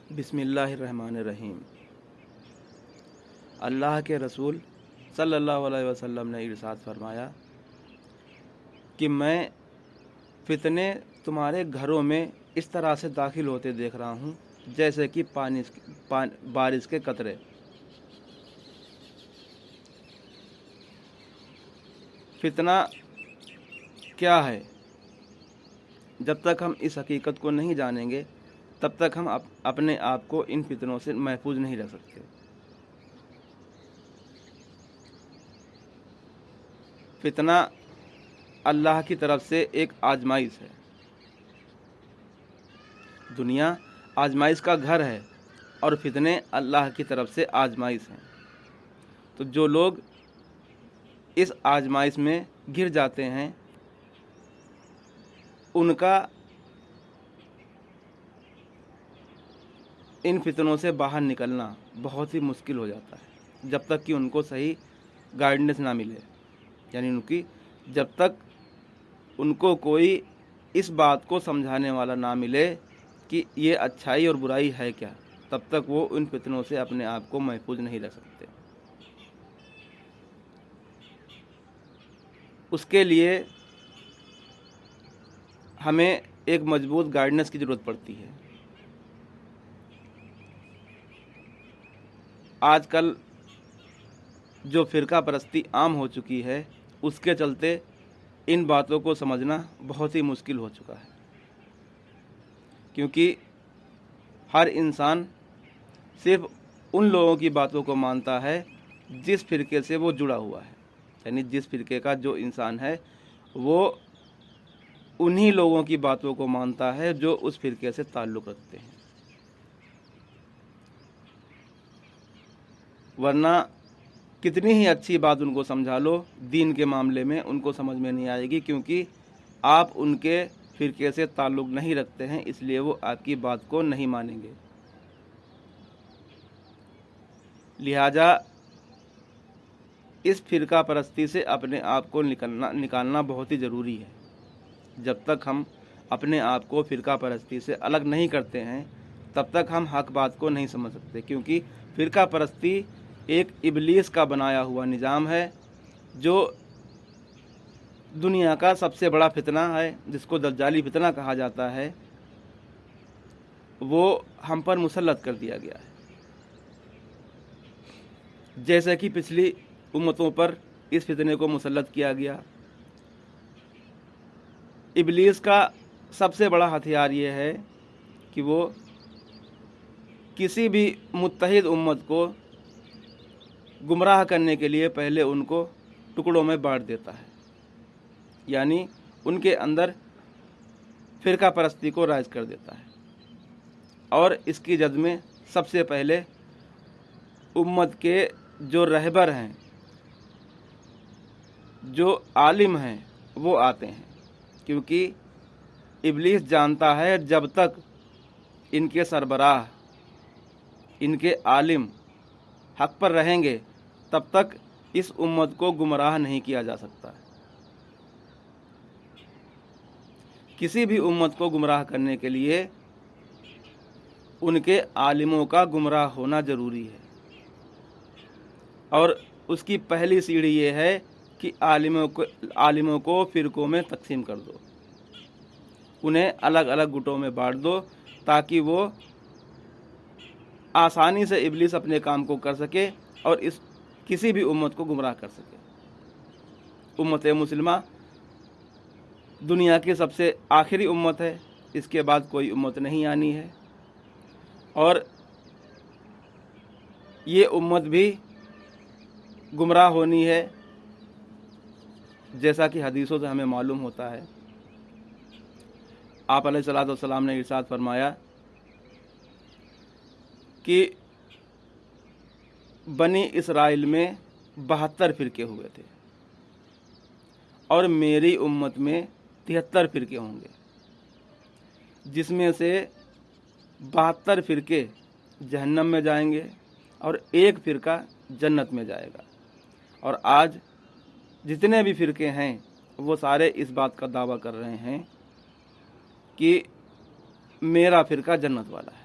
بسم اللہ الرحمن الرحیم۔ اللہ کے رسول صلی اللہ علیہ وسلم نے ارشاد فرمایا کہ میں فتنے تمہارے گھروں میں اس طرح سے داخل ہوتے دیکھ رہا ہوں جیسے کہ بارش کے قطرے۔ فتنہ کیا ہے؟ جب تک ہم اس حقیقت کو نہیں جانیں گے تب تک ہم اپنے آپ کو ان فتنوں سے محفوظ نہیں رکھ سکتے۔ فتنہ اللہ کی طرف سے ایک آزمائش ہے۔ دنیا آزمائش کا گھر ہے اور فتنے اللہ کی طرف سے آزمائش ہیں۔ تو جو لوگ اس آزمائش میں گر جاتے ہیں ان کا ان فتنوں سے باہر نکلنا بہت ہی مشکل ہو جاتا ہے جب تک کہ ان کو صحیح گائیڈنس نہ ملے، یعنی جب تک ان کو کوئی اس بات کو سمجھانے والا نہ ملے کہ یہ اچھائی اور برائی ہے کیا، تب تک وہ ان فتنوں سے اپنے آپ کو محفوظ نہیں رکھ سکتے۔ اس کے لیے ہمیں ایک مضبوط گائیڈنس کی ضرورت پڑتی ہے۔ آج کل جو فرقہ پرستی عام ہو چکی ہے اس کے چلتے ان باتوں کو سمجھنا بہت ہی مشکل ہو چکا ہے، کیونکہ ہر انسان صرف ان لوگوں کی باتوں کو مانتا ہے جس فرقے سے وہ جڑا ہوا ہے، یعنی جس فرقے کا جو انسان ہے وہ انہی لوگوں کی باتوں کو مانتا ہے جو اس فرقے سے تعلق رکھتے ہیں، ورنہ کتنی ہی اچھی بات ان کو سمجھا لو دین کے معاملے میں ان کو سمجھ میں نہیں آئے گی، کیونکہ آپ ان کے فرقے سے تعلق نہیں رکھتے ہیں، اس لیے وہ آپ کی بات کو نہیں مانیں گے۔ لہٰذا اس فرقہ پرستی سے اپنے آپ کو نکالنا بہت ہی ضروری ہے۔ جب تک ہم اپنے آپ کو فرقہ پرستی سے الگ نہیں کرتے ہیں تب تک ہم حق بات کو نہیں سمجھ سکتے، کیونکہ فرقہ پرستی ایک ابلیس کا بنایا ہوا نظام ہے جو دنیا کا سب سے بڑا فتنہ ہے، جس کو دجالی فتنہ کہا جاتا ہے، وہ ہم پر مسلط کر دیا گیا ہے۔ جیسے کہ پچھلی امتوں پر اس فتنے کو مسلط کیا گیا۔ ابلیس کا سب سے بڑا ہتھیار یہ ہے کہ وہ کسی بھی متحد امت کو گمراہ کرنے کے لیے پہلے ان کو ٹکڑوں میں بانٹ دیتا ہے، یعنی ان کے اندر فرقہ پرستی کو رائج کر دیتا ہے، اور اس کی جد میں سب سے پہلے امت کے جو رہبر ہیں، جو عالم ہیں، وہ آتے ہیں، کیونکہ ابلیس جانتا ہے جب تک ان کے سربراہ، ان کے عالم حق پر رہیں گے تب تک اس امت کو گمراہ نہیں کیا جا سکتا۔ کسی بھی امت کو گمراہ کرنے کے لیے ان کے عالموں کا گمراہ ہونا ضروری ہے، اور اس کی پہلی سیڑھی یہ ہے کہ عالموں کو فرقوں میں تقسیم کر دو، انہیں الگ الگ گٹوں میں بانٹ دو تاکہ وہ آسانی سے ابلیس اپنے کام کو کر سکے اور کسی بھی امت کو گمراہ کر سکے۔ امت مسلمہ دنیا کی سب سے آخری امت ہے، اس کے بعد کوئی امت نہیں آنی ہے، اور یہ امت بھی گمراہ ہونی ہے، جیسا کہ حدیثوں سے ہمیں معلوم ہوتا ہے۔ آپ علیہ الصلوۃ والسلام نے ارشاد فرمایا کہ بنی اسرائیل میں 72 فرقے ہوئے تھے اور میری امت میں 73 فرقے ہوں گے، جس میں سے 72 فرقے جہنم میں جائیں گے اور ایک فرقہ جنت میں جائے گا۔ اور آج جتنے بھی فرقے ہیں وہ سارے اس بات کا دعویٰ کر رہے ہیں کہ میرا فرقہ جنت والا ہے۔